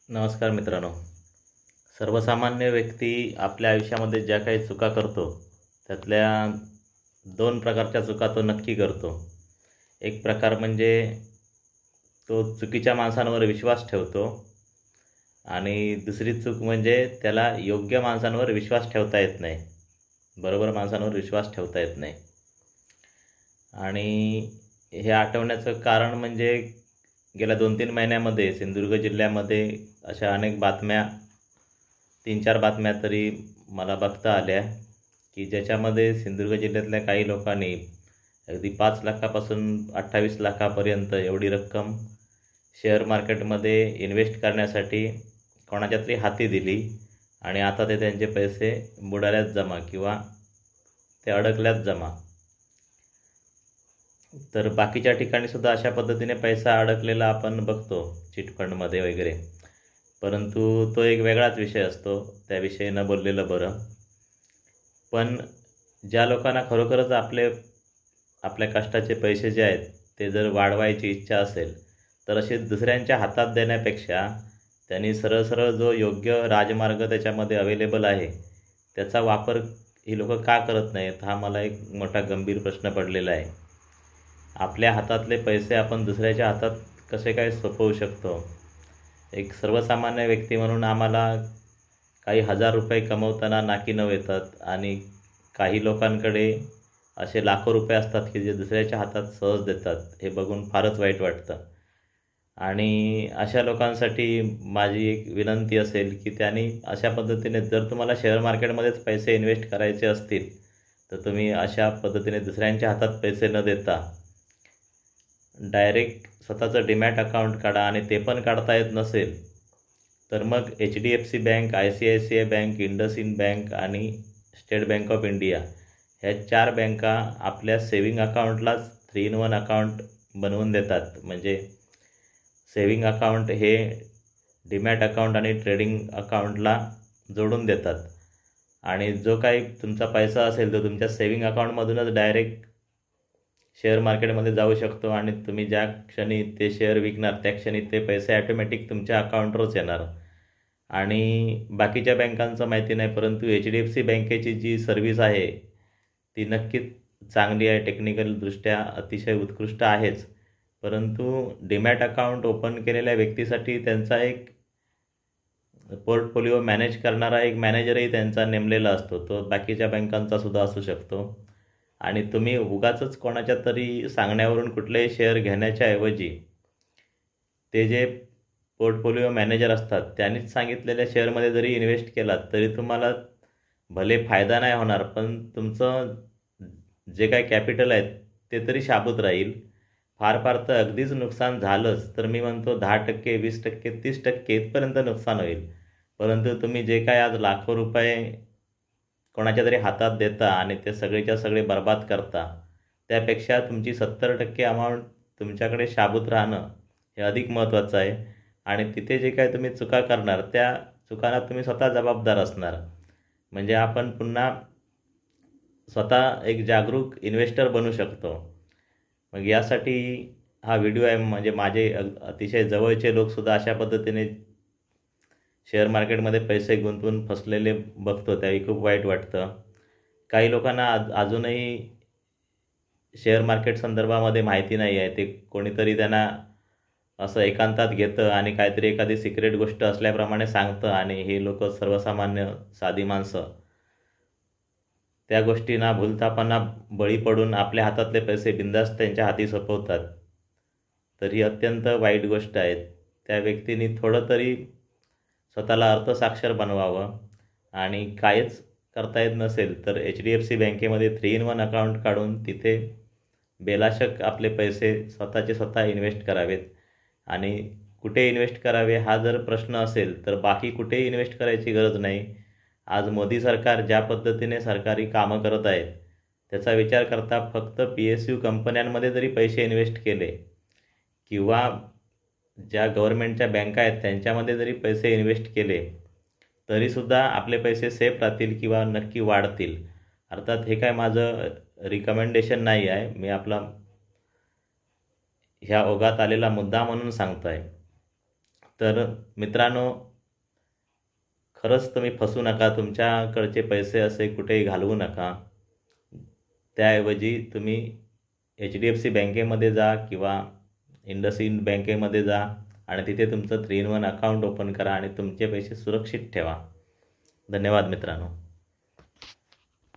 नमस्कार मित्रांनो. सर्वसामान्य व्यक्ती आपल्या आयुष्यामध्ये ज्या काही चुका करतो त्यातल्या दोन प्रकारच्या चुका तो नक्की करतो. एक प्रकार म्हणजे तो चुकीच्या माणसांवर विश्वास ठेवतो आणि दुसरी चूक म्हणजे त्याला योग्य माणसांवर विश्वास ठेवता येत नाही, बरोबर माणसांवर विश्वास ठेवता येत नाही. आणि हे आठवण्याचं कारण म्हणजे गेल्या 2-3 महिन्यामध्ये सिंधुदुर्ग जिल्ह्यामध्ये अशा अनेक बातम्या, 3-4 बातम्या तरी मला बघता आल्या की ज्याच्यामध्ये सिंधुदुर्ग जिल्ह्यातल्या काही लोकांनी अगदी 5 लाखापासून 28 लाखापर्यंत एवढी रक्कम शेअर मार्केटमध्ये इन्व्हेस्ट करण्यासाठी कोणाच्या तरी हाती दिली आणि आता ते त्यांचे पैसे बुडाल्यात जमा किंवा ते अडकल्यात जमा. तर बाकीच्या ठिकाणी सुद्धा अशा पद्धतीने पैसा अडकलेला आपण बघतो, चिटफंडमध्ये वगैरे. परंतु तो एक वेगळाच विषय असतो, त्याविषयी न बोललेलं बरं. पण ज्या लोकांना खरोखरच आपल्या कष्टाचे पैसे जे आहेत ते जर वाढवायची इच्छा असेल तर असे दुसऱ्यांच्या हातात देण्यापेक्षा त्यांनी सरळ सरळ जो योग्य राजमार्ग त्याच्यामध्ये अवेलेबल आहे त्याचा वापर ही लोक का करत नाहीत, हा मला एक मोठा गंभीर प्रश्न पडलेला आहे. आपल्या हातातले पैसे आपण दुसऱ्याच्या हातात कसे काय सोपवू शकतो? एक सर्वसामान्य व्यक्ती म्हणून आम्हाला काही हजार रुपये कमवताना नाकी नऊ येतात आणि काही लोकांकडे असे लाखो रुपये असतात की जे दुसऱ्याच्या हातात सहज देतात. हे बघून फारच वाईट वाटतं. आणि अशा लोकांसाठी माझी एक विनंती असेल की त्यांनी अशा पद्धतीने, जर तुम्हाला शेअर मार्केटमध्येच पैसे इन्व्हेस्ट करायचे असतील तर तुम्ही अशा पद्धतीने दुसऱ्यांच्या हातात पैसे न देता डायरेक्ट स्वतःचं डीमॅट अकाउंट काढा. आणि ते पण काढता येत नसेल तर मग HDFC bank, ICICI bank, IndusInd bank आणि स्टेट बँक ऑफ इंडिया ह्या 4 बँका आपल्या सेविंग अकाउंटलाच 3-in-1 अकाउंट बनवून देतात. म्हणजे सेविंग अकाउंट हे डीमॅट अकाउंट आणि ट्रेडिंग अकाउंटला जोडून देतात. आणि जो काही तुमचा पैसा असेल तो तुमच्या सेविंग अकाउंटमधूनच डायरेक्ट शेअर मार्केटमध्ये जाऊ शकतो आणि तुम्ही ज्या क्षणी ते शेअर विकणार त्या क्षणी ते पैसे ॲटोमॅटिक तुमच्या अकाउंटवरच येणार. आणि बाकीच्या बँकांचं माहिती नाही, परंतु HDFC बँकेची जी सर्व्हिस आहे ती नक्कीच चांगली आहे, टेक्निकलदृष्ट्या अतिशय उत्कृष्ट आहेच. परंतु डीमॅट अकाउंट ओपन केलेल्या व्यक्तीसाठी त्यांचा एक पोर्टफोलिओ मॅनेज करणारा एक मॅनेजरही त्यांचा नेमलेला असतो, तो बाकीच्या बँकांचा सुद्धा असू शकतो. आणि तुम्ही उगाचच कोणाच्या तरी सांगण्यावरून कुठलेही शेअर घेण्याच्या ऐवजी ते जे पोर्टफोलिओ मॅनेजर असतात त्यांनीच सांगितलेल्या शेअरमध्ये जरी इन्व्हेस्ट केलात तरी तुम्हाला भले फायदा नाही होणार, पण तुमचं जे काही कॅपिटल आहे ते तरी शाबूत राहील. फार फार तर अगदीच नुकसान झालंच तर मी म्हणतो 10%, 20%, 30% इथपर्यंत नुकसान होईल. परंतु तुम्ही जे काय आज लाखो रुपये कोणाच्या तरी हातात देता आणि ते सगळेच्या सगळे बर्बाद करता, त्यापेक्षा तुमची 70% अमाऊंट तुमच्याकडे शाबूत राहणं हे अधिक महत्त्वाचं आहे. आणि तिथे जे काय तुम्ही चुका करणार त्या चुकांना तुम्ही स्वतः जबाबदार असणार. म्हणजे आपण पुन्हा स्वतः एक जागरूक इन्व्हेस्टर बनू शकतो. मग यासाठी हा व्हिडिओ आहे. म्हणजे माझे अतिशय जवळचे लोकसुद्धा अशा पद्धतीने शेअर मार्केटमध्ये पैसे गुंतवून फसलेले बघतो, त्याही खूप वाईट वाटतं. काही लोकांना अजूनही शेअर मार्केट संदर्भामध्ये माहिती नाही आहे. ते कोणीतरी त्यांना असं एकांतात घेतं आणि काहीतरी एखादी सिक्रेट गोष्ट असल्याप्रमाणे सांगतं आणि हे लोक सर्वसामान्य साधी माणसं त्या गोष्टींना भूलथापांना बळी पडून आपल्या हातातले पैसे बिनधास्त त्यांच्या हाती सोपवतात. तर ही अत्यंत वाईट गोष्ट आहे. त्या व्यक्तींनी थोडं तरी स्वतःला अर्थसाक्षर बनवावं. आणि काहीच करता येत नसेल तर HDFC बँकेमध्ये 3-in-1 अकाउंट काढून तिथे बेलाशक आपले पैसे स्वतःचे स्वतः इन्व्हेस्ट करावेत. आणि कुठे इन्व्हेस्ट करावे हा जर प्रश्न असेल तर बाकी कुठेही इन्व्हेस्ट करायची गरज नाही. आज मोदी सरकार ज्या पद्धतीने सरकारी कामं करत आहेत त्याचा विचार करता फक्त PSU कंपन्यांमध्ये जरी पैसे इन्व्हेस्ट केले किंवा ज्या गव्हर्नमेंटच्या बँका आहेत त्यांच्यामध्ये जरी पैसे इन्व्हेस्ट केले तरीसुद्धा आपले पैसे सेफ राहतील किंवा नक्की वाढतील. अर्थात हे काय माझं रिकमेंडेशन नाही आहे, मी आपला ह्या ओघात आलेला मुद्दा म्हणून सांगतो आहे. तर मित्रांनो, खरंच तुम्ही फसू नका. तुमच्याकडचे पैसे असे कुठेही घालवू नका. त्याऐवजी तुम्ही HDFC बँकेमध्ये जा किंवा इंडसइंड बँकेमध्ये जा आणि तिथे तुमचं 3-in-1 अकाउंट ओपन करा आणि तुमचे पैसे सुरक्षित ठेवा. धन्यवाद मित्रांनो.